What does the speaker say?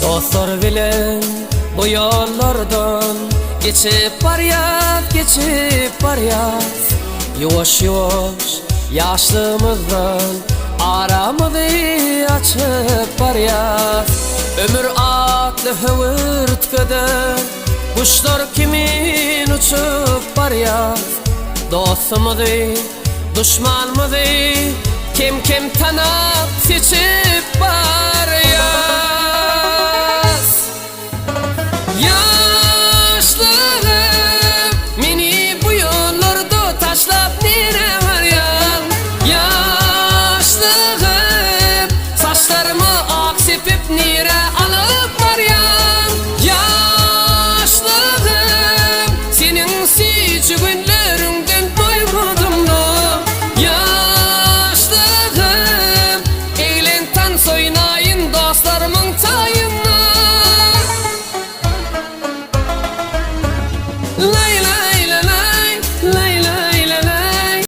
Dostlar bilen bu yollardan geçip baryaz Yavaş yavaş yaşlımızdan aramızı açıp baryaz Ömür atlı hıvırtkıdan kuşlar kimin uçup baryaz Dostumuzu, düşmanımızı kim tanıp seçip baryaz